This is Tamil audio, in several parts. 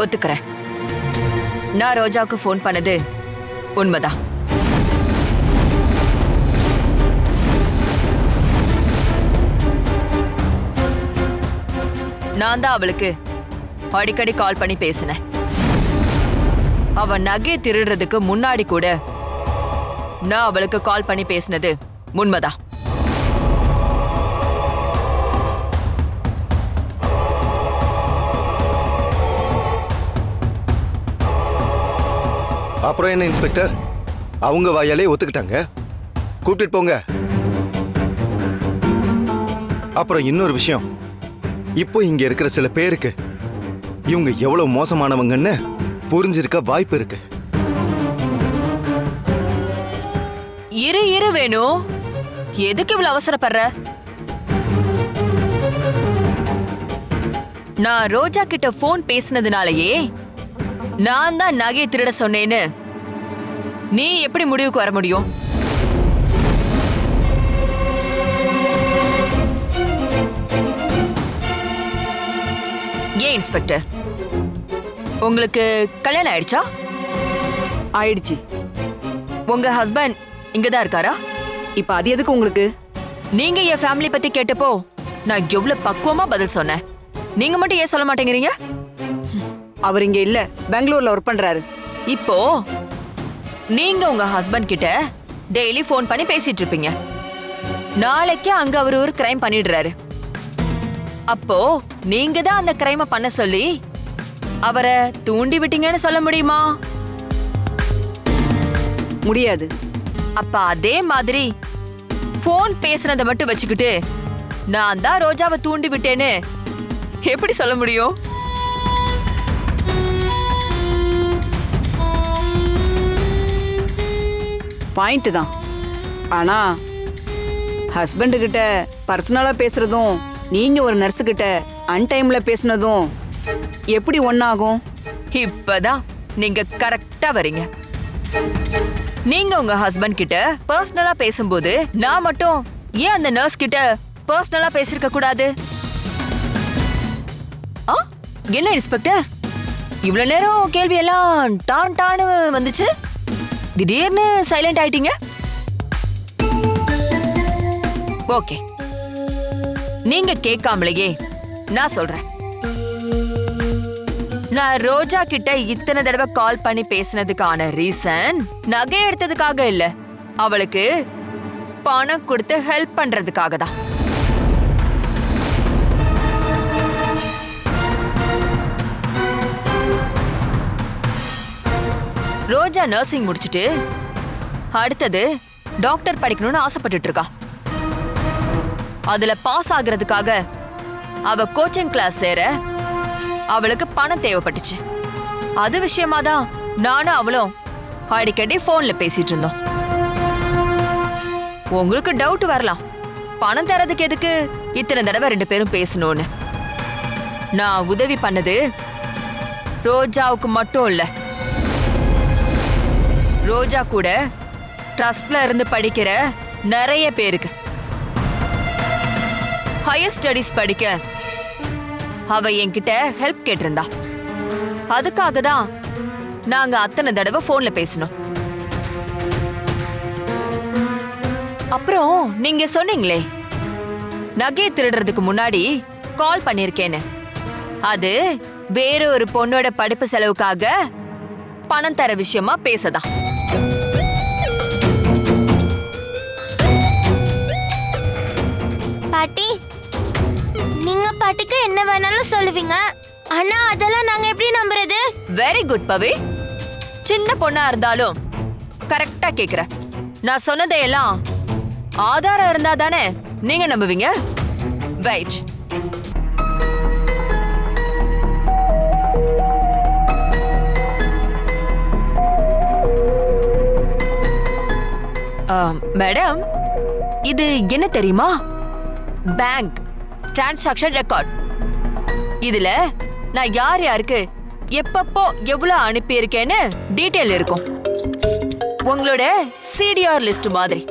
ஒத்துக்கிறேன். நான் ரோஜாவுக்கு ஃபோன் பண்ணது உண்மைதான். நான் தான் அவளுக்கு அடிக்கடி கால் பண்ணி பேசினேன். அவ நகையை திருடுறதுக்கு முன்னாடி கூட நான் அவளுக்கு கால் பண்ணி பேசினது உண்மைதான். அப்புறம் என்ன இன்ஸ்பெக்டர், அவங்க வாயாலே ஒத்துக்கிட்டாங்க. கூப்பிட்டு போங்க. அப்புறம் இன்னொரு விஷயம், இப்போ இங்க இருக்கிற சில பேருக்கு இவங்க எவ்வளவு மோசமானவங்கன்னு புரிஞ்சிருக்க வாய்ப்பு இருக்கு. இரு வேணும், எதுக்கு இவ்வளவு அவசரப்படுற? நான் ரோஜா கிட்ட போன் பேசினதுனாலயே நான் தான் நகையை திருட சொன்னேன்னு நீ எப்படி முடிவுக்கு வர முடியும்? ஏன் இன்ஸ்பெக்டர், உங்களுக்கு கல்யாணம் ஆயிடுச்சா? ஆயிடுச்சு. உங்க ஹஸ்பண்ட் இங்கதான் இருக்காரா? இப்ப அது எதுக்கு உங்களுக்கு? நீங்க என் ஃபேமிலி பத்தி கேட்டப்போ நான் எவ்வளவு பக்குவமா பதில் சொன்னேன். நீங்க மட்டும் ஏன் சொல்ல மாட்டேங்கிறீங்க? அவர் இங்க இல்ல, பெங்களூர்ல ஒர்க் பண்றாரு. இப்போ நீங்க உங்க ஹஸ்பண்ட் கிட்ட டெய்லி ஃபோன் பண்ணி பேசிட்டு இருப்பீங்க. நாளைக்கு அங்க அவர் ஒரு கிரைம் பண்ணிடுறாரு. அப்போ நீங்க தான் அந்த கிரைமை பண்ண சொல்லி அவரை தூண்டி விட்டீங்கன்னு சொல்ல முடியுமா? முடியாது. அப்ப அதே மாதிரி ஃபோன் பேசுனதை மட்டும் வச்சுக்கிட்டு நான் தான் ரோஜாவை தூண்டி விட்டேன்னு எப்படி சொல்ல முடியும்? பாயிண்ட் தான். ஆனா ஹஸ்பண்ட் கிட்ட பர்சனலா பேசுறதும் நீங்க ஒரு நர்ஸ் கிட்ட அன்டைம்ல பேசுனதும் எப்படி ஒன்னாகும்? இப்பதான் நீங்க கரெக்டா வரீங்க. நீங்க உங்க ஹஸ்பண்ட் கிட்ட பர்சனலா பேசும்போது நான் மட்டும் ஏன் அந்த நர்ஸ் கிட்ட பர்சனலா பேசிருக்க கூடாது? என்ன இன்ஸ்பெக்டர், இவ்வளவு நேரம் கேள்வி எல்லாம் டான் டான்னு வந்துச்சு, திடீர்னு சைலண்ட் ஆயிட்டீங்க. ஓகே, நீங்க கேட்காமலேயே நான் சொல்றேன். நான் ரோஜா கிட்ட இத்தனை தடவை கால் பண்ணி பேசினதுக்கான ரீசன் நகை எடுத்ததுக்காக இல்ல, அவளுக்கு பணம் கொடுத்து ஹெல்ப் பண்றதுக்காக தான். ரோஜா நர்சிங் முடிச்சிட்டு அடுத்தது டாக்டர் படிக்கணும்னு ஆசைப்பட்டுட்டு இருக்கா. அதுல பாஸ் ஆகுறதுக்காக அவ கோச்சிங் கிளாஸ் சேர அவளுக்கு பணம் தேவைப்பட்டுச்சு. அது விஷயமா தான் நானும் அவளும் அடிக்கடி போன்ல பேசிட்டு இருந்தோம். உங்களுக்கு டவுட் வரலாம், பணம் தரதுக்கு எதுக்கு இத்தனை தடவை 2 பேரும் பேசணும்னு. நான் உதவி பண்ணது ரோஜாவுக்கு மட்டும் இல்ல, ரோஜா கூட ட்ரஸ்ட்ல இருந்து படிக்கிற நிறைய பேருக்கு. ஹையர் ஸ்டடீஸ் படிக்க அவ என்கிட்ட ஹெல்ப் கேட்டிருந்தா. அதுக்காக தான் நாங்க அத்தனை தடவை போன்ல பேசணும். அப்புறம் நீங்க சொன்னீங்களே நகையை திருடுறதுக்கு முன்னாடி கால் பண்ணிருக்கேன்னு, அது வேற ஒரு பொண்ணோட படிப்பு செலவுக்காக பணம் தர விஷயமா பேசதான். பாட்டி, நீங்க பாட்டுக்கு என்ன வேணாலும் சொல்லுவீங்க, ஆனா அதெல்லாம் நாங்க எப்படி நம்புறது? வெரி குட் பவி, சின்ன பொண்ணா இருந்தாலும் கரெக்டா கேக்குற. நான் சொன்னதையெல்லாம் ஆதாரம் இருந்தா தானே நீங்க நம்புவீங்க. வெயிட், மேடம், இது என்ன தெரியுமா? Bank transaction record. இதுல நான் யார் யாருக்கு எப்பப்போ எவ்வளவு அனுப்பியிருக்கேன்னு டீடைல் இருக்கும். உங்களோட சிடிஆர் லிஸ்ட் மாதிரி.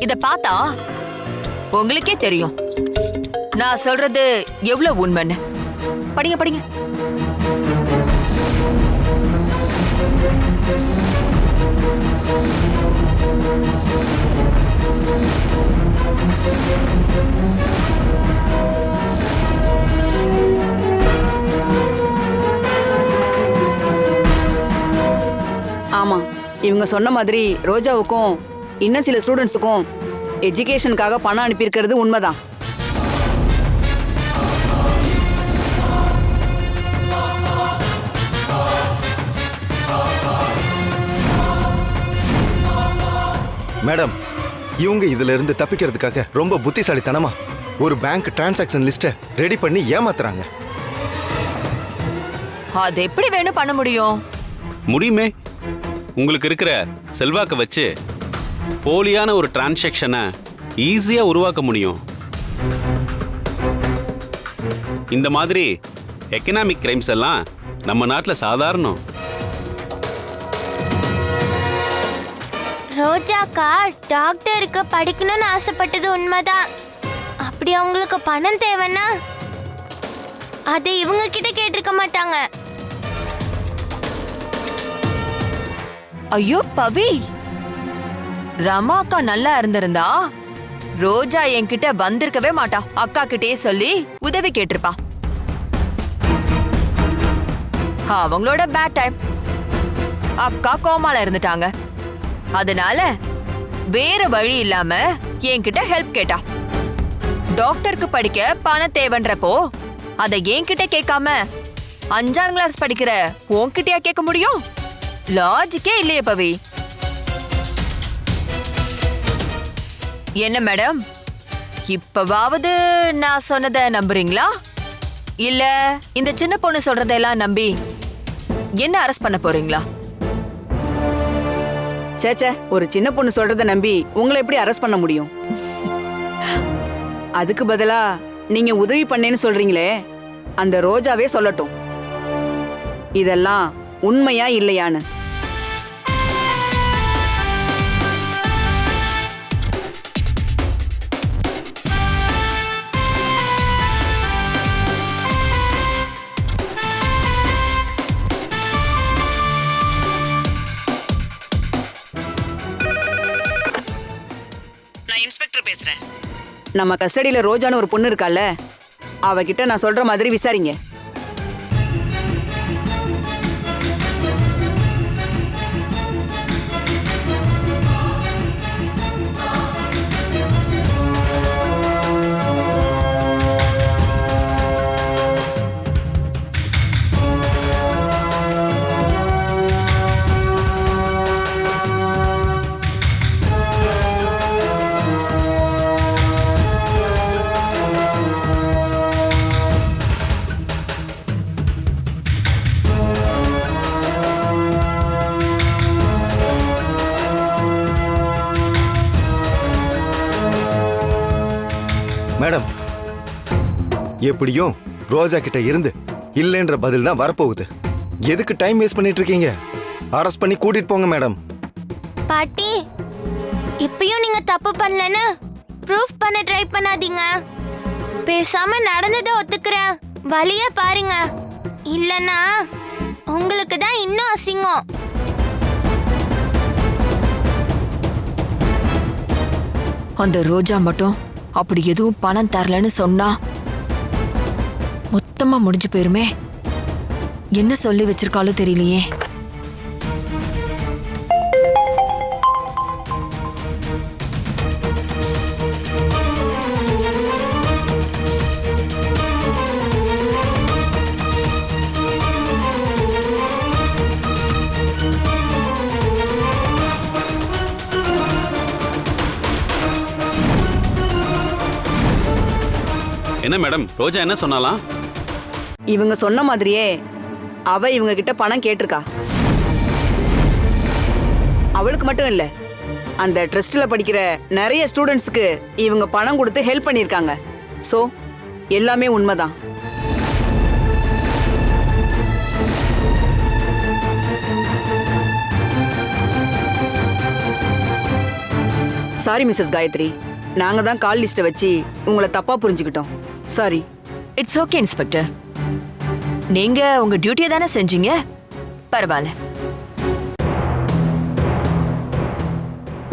இத பார்த்தா உங்களுக்கே தெரியும் நான் சொல்றது எவ்வளவு உண்மைன்னு. படிங்க படிங்க. ஆமா, இவங்க சொன்ன மாதிரி ரோஜாவுக்கும் இன்னும் சில ஸ்டூடெண்ட்ஸுக்கும் எஜுகேஷனுக்காக பணம் அனுப்பியிருக்கிறது உண்மைதான். மேடம், இவங்க இதுல இருந்து தப்பிக்கிறதுக்காக ரொம்ப புத்திசாலித்தனமா ஒரு பேங்க் டிரான்சாக்ஷன் லிஸ்ட்டை ரெடி பண்ணி ஏமாத்துறாங்க. அது எப்படி வேணும் பண்ண முடியும்? முடியுமே. உங்களுக்கு இருக்கிற செல்வாக்கை வச்சு போலியான ஒரு டிரான்சாக்ஷனை ஈஸியா உருவாக்க முடியும். இந்த மாதிரி எக்கனாமிக் கிரைம்ஸ் எல்லாம் நம்ம நாட்டில் சாதாரணம். ரோஜாக்கா டாக்டருக்கு படிக்கணும்னு ஆசைப்பட்டது உண்மைதான். அப்படி அவங்களுக்கு பணம் தேவைன்னா அதை இவங்க கிட்ட கேட்டிருக்க மாட்டாங்க. ஐயோ பவி, ரமா அக்கா நல்லா இருந்திருந்தா ரோஜா என்கிட்ட வந்திருக்கவே மாட்டா. அக்கா கிட்டே சொல்லி உதவி கேட்டிருப்பா. அவங்களோட பேட் டைம். அக்கா கோமால இருந்துட்டாங்க. அதனால வேற வழி இல்லாம என்கிட்ட ஹெல்ப் கேட்டா. டாக்டருக்கு படிக்க பணம் தேவைன்றப்போ அதை என்கிட்ட கேட்காம 5ஆம் கிளாஸ் படிக்கிற உன்கிட்டயா கேட்க முடியும்? லாஜிக்கே இல்லையே பவி. என்ன மேடம், இப்பவாவது நான் சொன்னதை நம்புறீங்களா? இல்ல இந்த சின்ன பொண்ணு சொல்றதெல்லாம் நம்பி என்ன அரெஸ்ட் பண்ண போறீங்களா? சேச்சே, ஒரு சின்ன பொண்ணு சொல்றத நம்பி உங்களை எப்படி அரெஸ்ட் பண்ண முடியும்? அதுக்கு பதிலா நீங்க உதவி பண்ணேன்னு சொல்றீங்களே, அந்த ரோஜாவே சொல்லட்டும் இதெல்லாம் உண்மையா இல்லையான்னு. நான் இன்ஸ்பெக்டர் பேசுறேன். நம்ம கஸ்டடியில ரோஜான்னு ஒரு பொண்ணு இருக்கால, அவகிட்ட நான் சொல்ற மாதிரி விசாரிங்க. மேடம், எப்படியும் ரோஜா கிட்ட இருந்து இல்லைன்ற பதில் தான் வரப்போகுது. எதுக்கு டைம் வேஸ்ட் பண்ணிட்டு இருக்கீங்க? அரெஸ்ட் பண்ணி கூட்டிட்டு போங்க மேடம். பாட்டி, இப்பயும் நீங்க தப்பு பண்ணலன்னு ப்ரூஃப் பண்ண ட்ரை பண்ணாதீங்க. பேசாம நடந்ததை ஒத்துக்கிறேன், வழிய பாருங்க. இல்லனா உங்களுக்கு தான் இன்னும் அசிங்கம். அந்த ரோஜா மட்டும் அப்படி எதுவும் பணம் தரலன்னு சொன்னா மொத்தமா முடிஞ்சு போயிருமே. என்ன சொல்லி வச்சிருக்காலும் தெரியலையே. என்ன மேடம், ரோஜா என்ன சொன்னாலாம்? இவங்க சொன்ன மாதிரியே அவ இவங்க கிட்ட பணம் கேட்டிருக்கா. அவளுக்கு மட்டும் இல்ல, அந்த ட்ரஸ்ட்ல படிக்கிற நிறைய ஸ்டூடெண்ட்ஸ்க்கு இவங்க பணம் கொடுத்து ஹெல்ப் பண்ணிருக்காங்க. சோ எல்லாமே உண்மைதான். சாரி மிஸ்ஸஸ் காயத்ரி, நாங்க தான் கால் லிஸ்ட்டை வச்சு உங்களை தப்பா புரிஞ்சுக்கிட்டோம். சாரி. இட்ஸ் ஓகே இன்ஸ்பெக்டர், நீங்க உங்க டியூட்டியை தானே செஞ்சீங்க, பரவாயில்ல.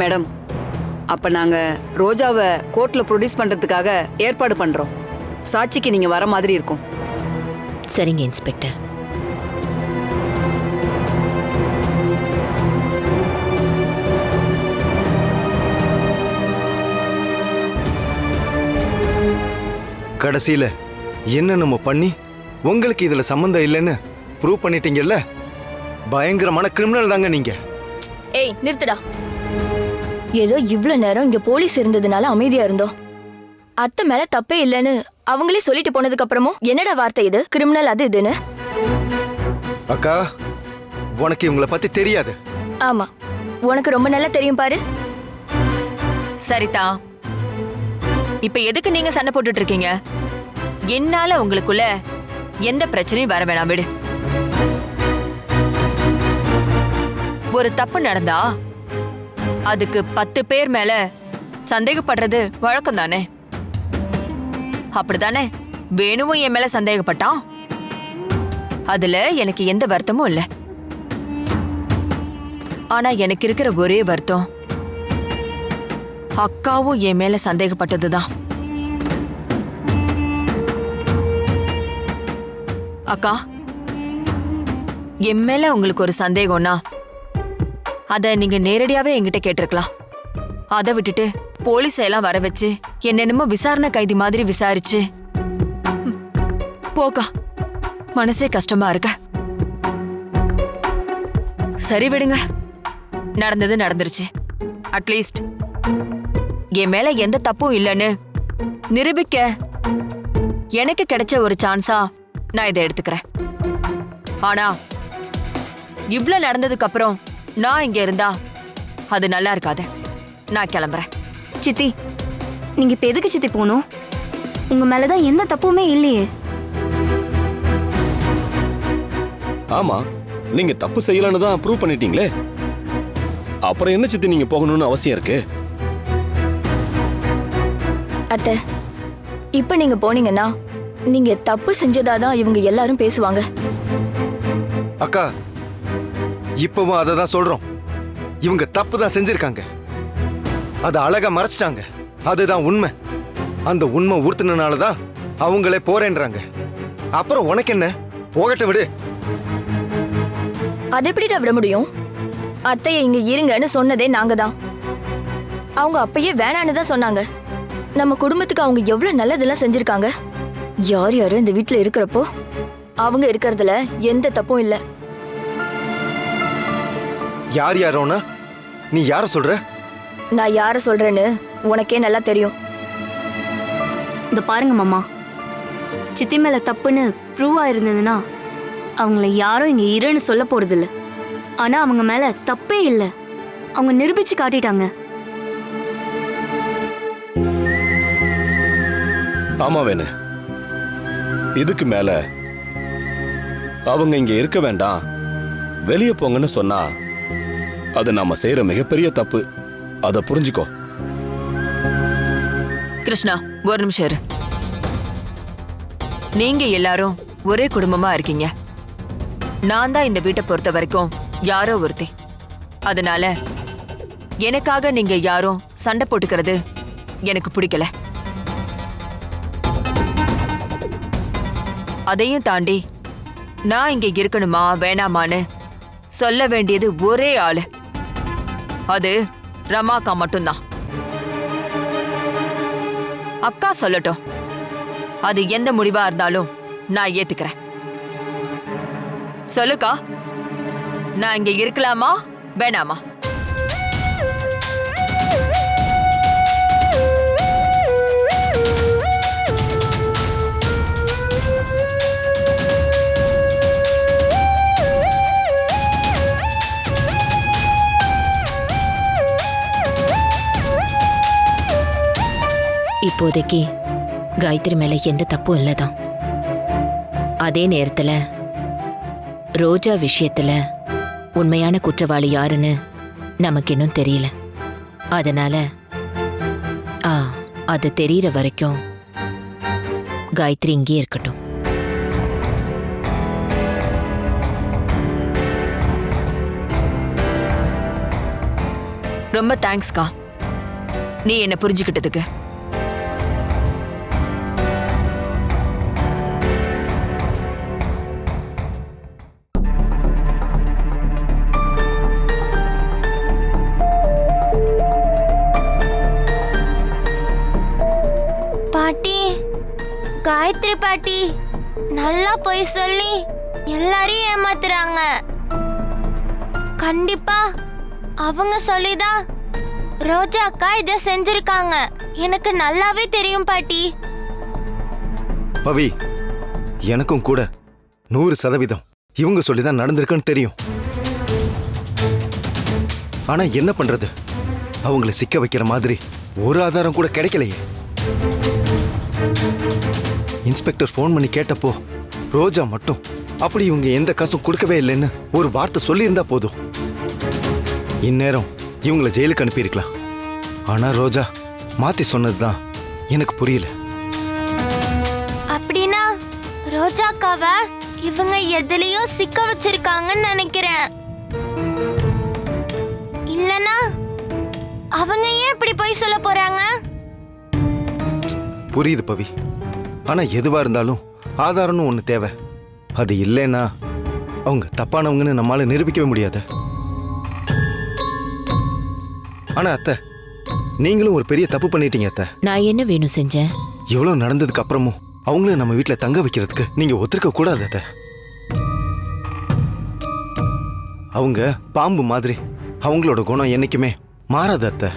மேடம், அப்ப நாங்க ரோஜாவை கோர்ட்ல ப்ரொடியூஸ் பண்றதுக்காக ஏற்பாடு பண்றோம். சாட்சிக்கு நீங்க வர மாதிரி இருக்கும். சரிங்க இன்ஸ்பெக்டர். கடைசியில என்ன நம்ம பண்ணி உங்களுக்கு இதுல சம்மந்தம் இல்லைன்னு ப்ரூவ் பண்ணிட்டீங்கல்ல. பயங்கரமான கிரிமினல் தாங்க நீங்க. ஏய் நிறுத்துடா. ஏதோ இவ்ளோ நேரம் இங்க போலீஸ் இருந்ததுனால அமைதியா இருந்தோம். அத்தை மேல தப்பே இல்லைன்னு அவங்களே சொல்லிட்டு போனதுக்கு அப்புறமும் என்னடா வார்த்தை இது, கிரிமினல் அது இதுன்னு? அக்கா, உனக்கு இவங்கள பத்தி தெரியாது. ஆமா, உனக்கு ரொம்ப நல்லா தெரியும் பாரு. சரிதா, இப்ப எதுக்கு நீங்க சண்டை போட்டுட்டு இருக்கீங்க? என்னால உங்களுக்குள்ள எந்த பிரச்சனையும் வர வேணாம், விடு. ஒரு தப்பு நடந்தா அதுக்கு 10 பேர் மேல சந்தேகப்படுறது வழக்கம் தானே? அப்படிதானே வேணுவும் என் மேல சந்தேகப்பட்டான். அதுல எனக்கு எந்த வருத்தமும் இல்ல. ஆனா எனக்கு இருக்கிற ஒரே வருத்தம் அக்காவும் என் மேல சந்தேகப்பட்டதுதான். அக்கா, என் மேல உங்களுக்கு ஒரு சந்தேகம்னா அத நீங்க நேரடியாவே என்கிட்ட கேட்டிருக்கலாம். அதை விட்டுட்டு போலீஸ் எல்லாம் வர வச்சு என்னென்னமோ விசாரணை கைதி மாதிரி விசாரிச்சு போக்கா, மனசே கஷ்டமா இருக்க. சரி விடுங்க, நடந்தது நடந்துருச்சு. அட்லீஸ்ட் என் மேல எந்த தப்பும் இல்லைன்னு நிரூபிக்க எனக்கு கிடைச்ச ஒரு சான்ஸா நான் இதை எடுத்துக்கிறேன். ஆனா இவ்ளோ நடந்ததுக்கு அப்புறம் நான் இங்க இருந்தா அது நல்லா இருக்காது. நான் கிளம்புறேன். சித்தி, நீங்க இப்ப எதுக்கு சித்தி போகணும்? உங்க மேலதான் எந்த தப்புமே இல்லையே. ஆமா, நீங்க தப்பு செய்யலன்னு தான் ப்ரூவ் பண்ணிட்டீங்களே. அப்புறம் என்ன சித்தி நீங்க போகணும்னு அவசியம் இருக்கு? அத்தை, இப்ப நீங்க போனீங்கன்னா நீங்க தப்பு செஞ்சதாதான் இவங்க எல்லாரும் பேசுவாங்க. அக்கா, இப்பவும் அதை தான் சொல்றோம். இவங்க தப்பு தான் செஞ்சிருக்காங்க. அதை அழகா மறைச்சிட்டாங்க. அதுதான் உண்மை. அந்த உண்மை உறுத்துனனால தான் அவங்களே போறேன்றாங்க. அப்புறம் உனக்கு என்ன? போகட்ட விடு. அதை எப்படிடா விட முடியும்? அத்தையை இங்க இருங்கன்னு சொன்னதே நாங்க தான். அவங்க அப்பயே வேணான்னு தான் சொன்னாங்க. நம்ம குடும்பத்துக்கு அவங்க எவ்வளவு நல்லதெல்லாம் செஞ்சிருக்காங்க. யார் யாரும் இந்த வீட்டுல இருக்கிறப்போ அவங்க இருக்கிறதுல எந்த தப்பும் இல்ல. யார் யாரோனா நீ யார சொல்ற? நான் யார சொல்றேன்னு உனக்கே நல்லா தெரியும். இந்த பாருங்க மாமா, சித்தி மேல தப்புன்னு ப்ரூவ் ஆயிருந்ததுன்னா அவங்கள யாரும் இங்க இருன்னு சொல்ல போறது இல்ல. ஆனா அவங்க மேல தப்பே இல்ல, அவங்க நிரூபிச்சு காட்டிட்டாங்க. ஆமா வேணு, இதுக்கு மேல அவங்க இங்க இருக்க வேண்டாம், வெளியே போங்கன்னு சொன்னா அது நாம செய்யற மிகப்பெரிய தப்பு. அத புரிஞ்சுக்கோ. கிருஷ்ணா, ஒரு நிமிஷம் இரு. நீங்க எல்லாரும் ஒரே குடும்பமா இருக்கீங்க. நான் தான் இந்த வீட்டை பொறுத்த வரைக்கும் யாரோ ஒருத்தி. அதனால எனக்காக நீங்க யாரும் சண்டை போட்டுக்கிறது எனக்கு பிடிக்கல. அதையும் தாண்டி நான் இங்க இருக்கணுமா வேணாமான்னு சொல்ல வேண்டியது ஒரே ஆளு. அது ரமாக்கா மட்டும்தான். அக்கா சொல்லட்டும். அது எந்த முடிவா இருந்தாலும் நான் ஏத்துக்கிறேன். சொல்லுக்கா, நான் இங்க இருக்கலாமா வேணாமா? இப்போதைக்கு காயத்ரி மேல எந்த தப்பும் இல்லதான். அதே நேரத்துல ரோஜா விஷயத்துல உண்மையான குற்றவாளி யாருன்னு நமக்கு இன்னும் தெரியல. அதனால அது தெரியற வரைக்கும் காயத்ரி இங்கே இருக்கட்டும். ரொம்ப தேங்க்ஸ்க்கா, நீ என்ன புரிஞ்சுக்கிட்டதுக்கு. பாட்டி, காயத்ரி பாட்டி நல்லா போய் சொல்லி எல்லாரையும் ஏமாத்துறாங்க. கண்டிப்பா அவங்க சொல்லிதான் ரோஜா அக்கா இதை செஞ்சிருக்காங்க. எனக்கு நல்லாவே தெரியும் பாட்டி. பவி, எனக்கும் கூட 100% இவங்க சொல்லிதான் நடந்திருக்குன்னு தெரியும். ஆனா என்ன பண்றது, அவங்கள சிக்க வைக்கிற மாதிரி ஒரு ஆதாரம் கூட கிடைக்கலையே. இன்ஸ்பெக்டர் ஃபோன் பண்ணி கேட்டப்போ ரோஜா மட்டும் அப்படி இவங்க எந்த காசும் கொடுக்கவே இல்லைன்னு ஒரு வார்த்தை சொல்லியிருந்தா போதும். இந்நேரம் இவங்களை ஜெயிலுக்கு அனுப்பியிருக்கலாம். ஆனா ரோஜா மாத்தி சொன்னதுதான் எனக்கு புரியல. அப்படின்னா ரோஜா அக்காவை இவங்க எதுலயோ சிக்க வச்சிருக்காங்கன்னு நினைக்கிறேன். இல்லனா அவங்க ஏன் இப்படி போய் சொல்ல போறாங்க? புரியுது பவி, ஆனா எதுவா இருந்தாலும் ஆதாரம்னு ஒண்ணு தேவை. அது இல்லைன்னா அவங்க தப்பானவங்கன்னு நம்மால நிரூபிக்கவே முடியாது. ஆனா அத்தை, நீங்களும் ஒரு பெரிய தப்பு பண்ணிட்டீங்க அத்தை. நான் என்ன வேணும் செஞ்சேன்? இவ்வளவு நடந்ததுக்கு அப்புறமும் அவங்கள நம்ம வீட்டுல தங்க வைக்கிறதுக்கு நீங்க ஒத்துக்க கூடாது அத்தை. அவங்க பாம்பு மாதிரி, அவங்களோட குணம் என்னைக்குமே மாறாது அத்தை.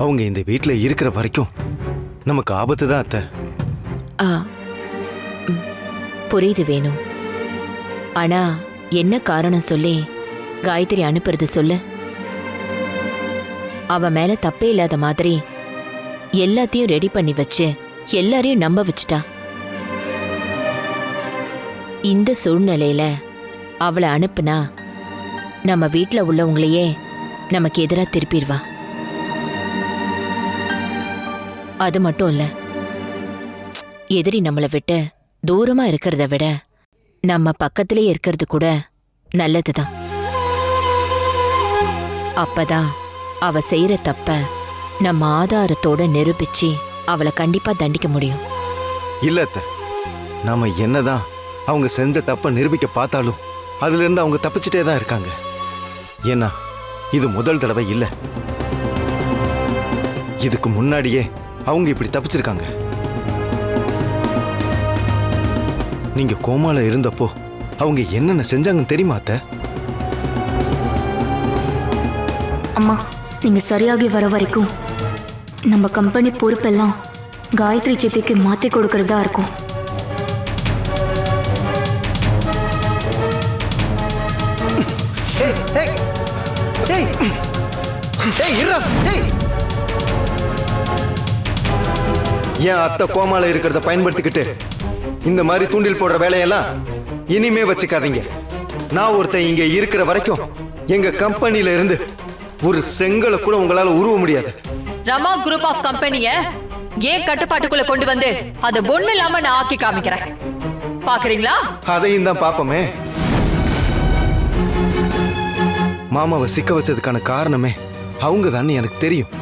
அவங்க இந்த வீட்டுல இருக்கிற வரைக்கும் நமக்கு ஆபத்து தான் அத்தை. ஆ, புரியுது வேணும். ஆனா என்ன காரணம் சொல்லி காயத்ரி அனுப்புறது சொல்லு. அவ மேல தப்பே இல்லாத மாதிரி எல்லாத்தையும் ரெடி பண்ணி வச்சு எல்லாரையும் நம்ப வச்சுட்டா. இந்த சூழ்நிலையில அவளை அனுப்புனா நம்ம வீட்டுல உள்ளவங்களையே நமக்கு எதிரா திருப்பிடுவா. அது மட்டும் இல்ல, எதிரி நம்மளை விட்டு தூரமா இருக்கிறத விட நம்ம பக்கத்திலே இருக்கிறது கூட நல்லதுதான். அப்பதான் அவ செய்யற தப்ப நம்ம ஆதாரத்தோட நிரூபிச்சு அவளை கண்டிப்பா தண்டிக்க முடியும். இல்ல அத்தை, நாம என்னதான் அவங்க செஞ்ச தப்ப நிரூபிக்க பார்த்தாலும் அதுல இருந்து அவங்க தப்பிச்சுட்டே தான் இருக்காங்க. ஏன்னா இது முதல் தடவை இல்ல, இதுக்கு முன்னாடியே அவங்க இப்படி தப்பிச்சிருக்காங்க. நீங்க கோமால இருந்தப்போ அவங்க என்னென்ன செஞ்சாங்கன்னு தெரியுமா அத்தை? அம்மா, நீங்க சரியாகி வர வரைக்கும் நம்ம கம்பெனி பொறுப்பெல்லாம் காயத்ரி சித்திக்கு மாத்தி கொடுக்கறதா இருக்கும். ஏன் அத்தை கோமால இருக்கிறத பயன்படுத்திக்கிட்டு இந்த மாதிரி தூண்டில் போடுற வேலையெல்லாம் இனிமே வச்சுக்காதீங்க. நான் ஒருத்தன் இங்க இருக்கிற வரைக்கும் எங்க கம்பெனில இருந்து ஒரு செங்கலை கூட உங்களால உருவ முடியாது. ரமா குரூப் ஆஃப் கம்பெனிய ஏன் கட்டுப்பாட்டுக்குள்ள கொண்டு வந்து அதை ஒண்ணு இல்லாம நான் ஆக்கி காமிக்கிறேன். பாக்குறீங்களா? அதையும் தான் பாப்போமே. மாமாவை சிக்க வச்சதுக்கான காரணமே அவங்க தான் எனக்கு தெரியும்.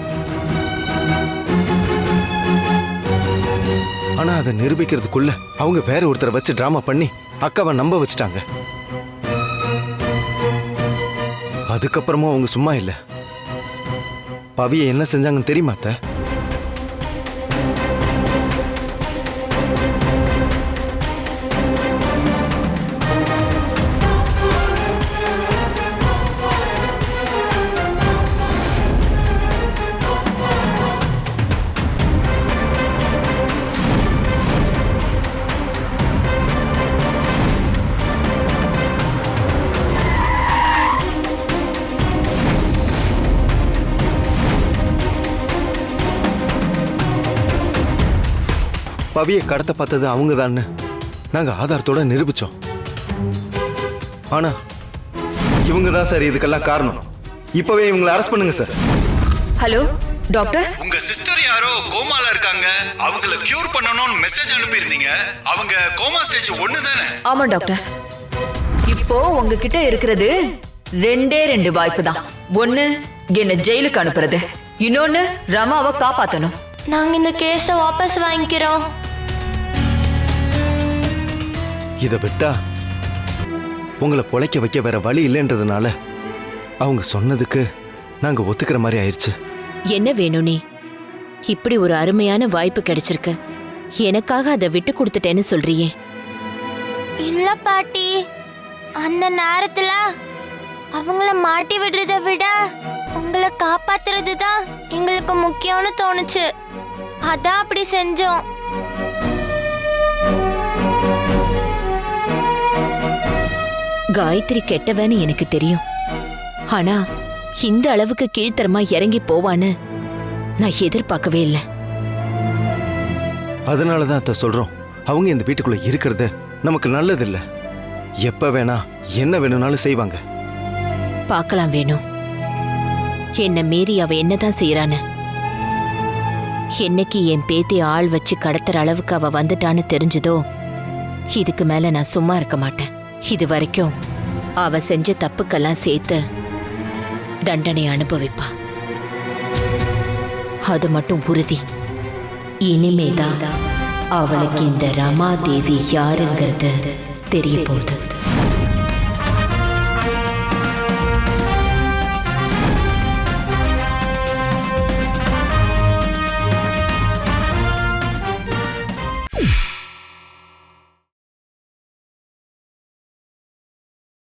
ஆனா அதை நிரூபிக்கிறதுக்குள்ள அவங்க வேற ஒருத்தரை வச்சு டிராமா பண்ணி அக்காவை நம்ப வச்சுட்டாங்க. அதுக்கப்புறமும் அவங்க சும்மா இல்ல. பவியை என்ன செஞ்சாங்கன்னு தெரியுமா அத்தை? பவியை கடத்த பார்த்தது அவங்க தான் நாங்க ஆதாரத்தோட நிரூபிச்சோம். ஆனா இவங்க தான் சார் இதுக்கெல்லாம் காரணம். இப்பவே இவங்களை அரெஸ்ட் பண்ணுங்க சார். ஹலோ டாக்டர், உங்க சிஸ்டர் யாரோ கோமால இருக்காங்க, அவங்கள கியூர் பண்ணணும்னு மெசேஜ் அனுப்பி இருந்தீங்க. அவங்க கோமா ஸ்டேஜ் 1 தானே? ஆமா டாக்டர். இப்போ உங்ககிட்ட இருக்கிறது 2 வாய்ப்பு தான். ஒண்ணு என்ன ஜெயிலுக்கு அனுப்புறது, இன்னொன்னு ரமாவை காப்பாத்தணும். நாங்க இந்த கேஸ வாபஸ் வாங்கிக்கிறோம். இதை விட்டா உங்களை பொழைக்க வைக்க வேற வழி இல்லைன்றதுனால அவங்க சொன்னதுக்கு நாங்க ஒத்துக்கிற மாதிரி ஆயிடுச்சு. என்ன வேணும் நீ? இப்படி ஒரு அருமையான வாய்ப்பு கிடைச்சிருக்கு, எனக்காக அதை விட்டு கொடுத்துட்டேன்னு சொல்றியே? இல்ல பாட்டி, அந்த நேரத்துல அவங்கள மாட்டி விடுறத விட உங்களை காப்பாத்துறது தான் எங்களுக்கு முக்கியம்னு தோணுச்சு. அதான் அப்படி செஞ்சோம். காயத்ரி கெட்டவன்னு எனக்கு தெரியும். ஆனா இந்த அளவுக்கு கீழ்த்தரமா இறங்கி போவான்னு நான் எதிர்பார்க்கவே இல்லை. அதனாலதான் அத்தை சொல்றோம், அவங்க இந்த வீட்டுக்குள்ள இருக்கிறது நமக்கு நல்லதில்ல. எப்ப வேணா என்ன வேணும்னாலும் செய்வாங்க. பார்க்கலாம் வேணும், என்ன மீறி அவ என்னதான் செய்யறான்னு. என்னைக்கு என் பேத்தி ஆள் வச்சு கடத்துற அளவுக்கு அவ வந்துட்டான்னு தெரிஞ்சதோ, இதுக்கு மேல நான் சும்மா இருக்க மாட்டேன். இது வரைக்கும் அவ செஞ்ச தப்புக்கெல்லாம் சேர்த்து தண்டனை அனுபவிப்பா. அது மட்டும் உறுதி. இனிமேதான் அவளுக்கு இந்த ரமாதேவி யாருங்கிறது தெரிய போகுது.